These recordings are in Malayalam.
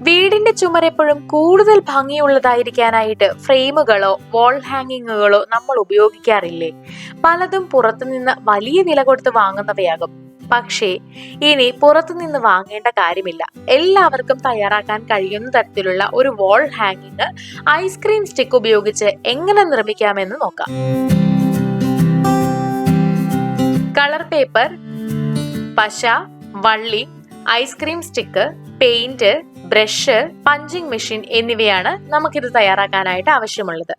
വീടിന്റെ ചുമരെപ്പോഴും കൂടുതൽ ഭംഗിയുള്ളതായിരിക്കാനായിട്ട് ഫ്രെയിമുകളോ വാൾ ഹാങ്ങിങ്ങുകളോ നമ്മൾ ഉപയോഗിക്കാറില്ലേ? പലതും പുറത്തുനിന്ന് വലിയ വില കൊടുത്ത് വാങ്ങുന്നവയാകും. പക്ഷേ ഇനി പുറത്തുനിന്ന് വാങ്ങേണ്ട കാര്യമില്ല. എല്ലാവർക്കും തയ്യാറാക്കാൻ കഴിയുന്ന തരത്തിലുള്ള ഒരു വാൾ ഹാങ്ങിങ് ഐസ്ക്രീം സ്റ്റിക്ക് ഉപയോഗിച്ച് എങ്ങനെ നിർമ്മിക്കാമെന്ന് നോക്കാം. കളർ പേപ്പർ, പശ, വള്ളി, ice cream stick, paint, brush, punching machine എന്നിവയാണ് നമുക്കിത് തയ്യാറാക്കാനായിട്ട് ആവശ്യമുള്ളത്.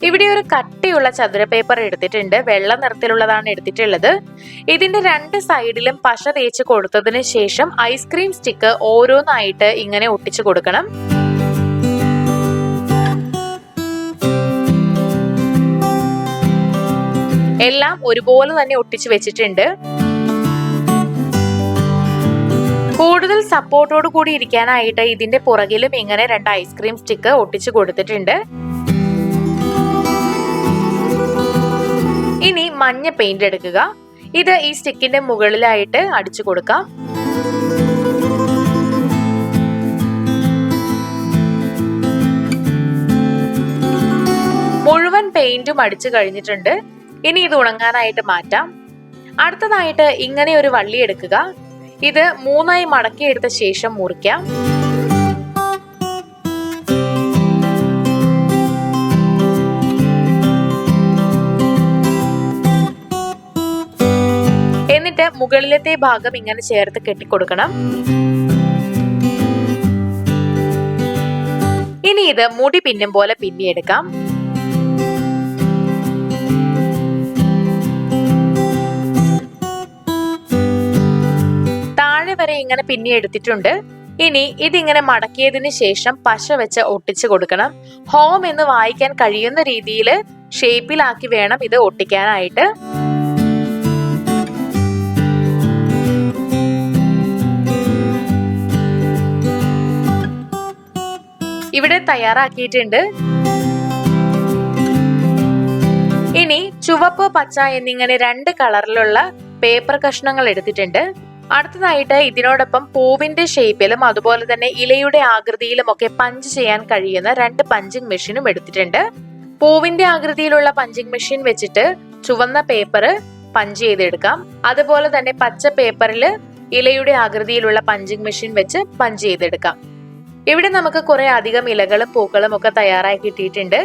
ഇവിടെ ഒരു കട്ടിയുള്ള ചതുര പേപ്പർ എടുത്തിട്ടുണ്ട്. വെള്ള നിറത്തിലുള്ളതാണ് എടുത്തിട്ടുള്ളത്. ഇതിന്റെ രണ്ട് സൈഡിലും പശ തേച്ച് കൊടുത്തതിന് ശേഷം ഐസ്ക്രീം സ്റ്റിക്ക് ഓരോന്നായിട്ട് ഇങ്ങനെ ഒട്ടിച്ചു കൊടുക്കണം. എല്ലാം ഒരുപോലെ തന്നെ ഒട്ടിച്ചു വെച്ചിട്ടുണ്ട്. കൂടുതൽ സപ്പോർട്ടോട് കൂടി ഇരിക്കാനായിട്ട് ഇതിന്റെ പുറകിലും ഇങ്ങനെ രണ്ട് ഐസ്ക്രീം സ്റ്റിക്ക് ഒട്ടിച്ചു കൊടുത്തിട്ടുണ്ട്. ഇനി മഞ്ഞ പെയിന്റ് എടുക്കുക. ഇത് ഈ സ്റ്റിക്കിന്റെ മുകളിലായിട്ട് അടിച്ചു കൊടുക്കാം. മുഴുവൻ പെയിന്റും അടിച്ചു കഴിഞ്ഞിട്ടുണ്ട്. ഇനി ഇത് ഉണങ്ങാനായിട്ട് മാറ്റാം. അടുത്തതായിട്ട് ഇങ്ങനെ ഒരു വള്ളി എടുക്കുക. ഇത് മൂന്നായി മടക്കിയെടുത്ത ശേഷം മുറിക്കാം. എന്നിട്ട് മുകളിലത്തെ ഭാഗം ഇങ്ങനെ ചേർത്ത് കെട്ടിക്കൊടുക്കണം. ഇനി ഇത് മുടി പിന്നും പോലെ പിന്നിയെടുക്കാം. വരെ ഇങ്ങനെ പിന്നെ എടുത്തിട്ടുണ്ട്. ഇനി ഇതിങ്ങനെ മടക്കിയതിന് ശേഷം പശ വെച്ച് ഒട്ടിച്ചു കൊടുക്കണം. ഹോം എന്ന് വായിക്കാൻ കഴിയുന്ന രീതിയിൽ ഷേപ്പിലാക്കി വേണം ഇത് ഒട്ടിക്കാനായിട്ട്. ഇവിടെ തയ്യാറാക്കിയിട്ടുണ്ട്. ഇനി ചുവപ്പ്, പച്ച എന്നിങ്ങനെ രണ്ട് കളറിലുള്ള പേപ്പർ കഷ്ണങ്ങൾ എടുത്തിട്ടുണ്ട്. അടുത്തതായിട്ട് ഇതിനോടൊപ്പം പൂവിന്റെ ഷേപ്പിലും അതുപോലെ തന്നെ ഇലയുടെ ആകൃതിയിലും ഒക്കെ പഞ്ച് ചെയ്യാൻ കഴിയുന്ന രണ്ട് പഞ്ചിങ് മെഷീനും എടുത്തിട്ടുണ്ട്. പൂവിന്റെ ആകൃതിയിലുള്ള പഞ്ചിങ് മെഷീൻ വെച്ചിട്ട് ചുവന്ന പേപ്പർ പഞ്ച് ചെയ്തെടുക്കാം. അതുപോലെ തന്നെ പച്ച പേപ്പറിൽ ഇലയുടെ ആകൃതിയിലുള്ള പഞ്ചിങ് മെഷീൻ വെച്ച് പഞ്ച് ചെയ്തെടുക്കാം. ഇവിടെ നമുക്ക് കുറെ അധികം ഇലകളും പൂക്കളും ഒക്കെ തയ്യാറായി കിട്ടിയിട്ടുണ്ട്.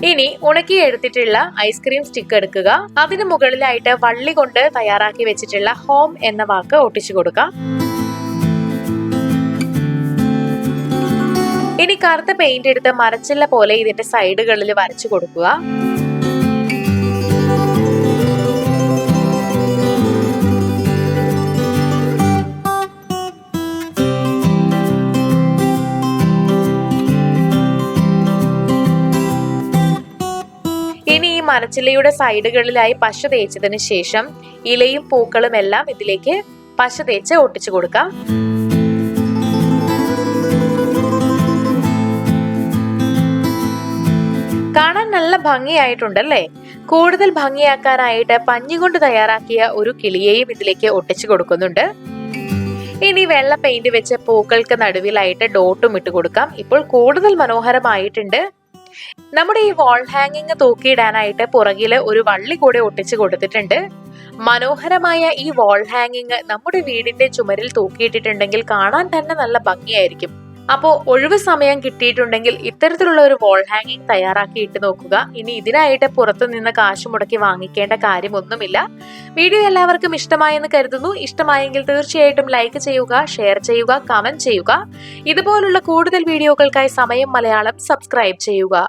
ഇനി ഉണക്കി എടുത്തിട്ടുള്ള ഐസ്ക്രീം സ്റ്റിക്ക് എടുക്കുക. അതിന് മുകളിലായിട്ട് വള്ളി കൊണ്ട് തയ്യാറാക്കി വെച്ചിട്ടുള്ള ഹോം എന്ന വാക്ക് ഒട്ടിച്ചു കൊടുക്കാം. ഇനി കറുത്ത പെയിന്റ് എടുത്ത് മരച്ചില്ല പോലെ ഇതിന്റെ സൈഡുകളിൽ വരച്ചു കൊടുക്കുക. ഇനി ഈ മരച്ചില്ലയുടെ സൈഡുകളിലായി പശ തേച്ചതിന് ശേഷം ഇലയും പൂക്കളും എല്ലാം ഇതിലേക്ക് പശ തേച്ച് ഒട്ടിച്ചു കൊടുക്കാം. കാണാൻ നല്ല ഭംഗിയായിട്ടുണ്ടല്ലേ? കൂടുതൽ ഭംഗിയാക്കാനായിട്ട് പഞ്ഞി കൊണ്ട് തയ്യാറാക്കിയ ഒരു കിളിയെയും ഇതിലേക്ക് ഒട്ടിച്ചു കൊടുക്കുന്നുണ്ട്. ഇനി വെള്ള പെയിന്റ് വെച്ച് പൂക്കൾക്ക് നടുവിലായിട്ട് ഡോട്ടും ഇട്ട് കൊടുക്കാം. ഇപ്പോൾ കൂടുതൽ മനോഹരമായിട്ടുണ്ട്. നമ്മുടെ ഈ വാൾ ഹാങ്ങിങ് തൂക്കിയിടാനായിട്ട് പുറകില് ഒരു വള്ളി കൂടെ ഒട്ടിച്ചു കൊടുത്തിട്ടുണ്ട്. മനോഹരമായ ഈ വാൾ ഹാങ്ങിങ് നമ്മുടെ വീടിന്റെ ചുമരിൽ തൂക്കിയിട്ടിട്ടുണ്ടെങ്കിൽ കാണാൻ തന്നെ നല്ല ഭംഗിയായിരിക്കും. അപ്പോൾ ഒഴിവ് സമയം കിട്ടിയിട്ടുണ്ടെങ്കിൽ ഇത്തരത്തിലുള്ള ഒരു വാൾ ഹാങ്ങിങ് തയ്യാറാക്കി ഇട്ട് നോക്കുക. ഇനി ഇതിനായിട്ട് പുറത്തു നിന്ന് കാശ് മുടക്കി വാങ്ങിക്കേണ്ട കാര്യമൊന്നുമില്ല. വീഡിയോ എല്ലാവർക്കും ഇഷ്ടമായെന്ന് കരുതുന്നു. ഇഷ്ടമായെങ്കിൽ തീർച്ചയായിട്ടും ലൈക്ക് ചെയ്യുക, ഷെയർ ചെയ്യുക, കമന്റ് ചെയ്യുക. ഇതുപോലുള്ള കൂടുതൽ വീഡിയോകൾക്കായി സമയം മലയാളം സബ്സ്ക്രൈബ് ചെയ്യുക.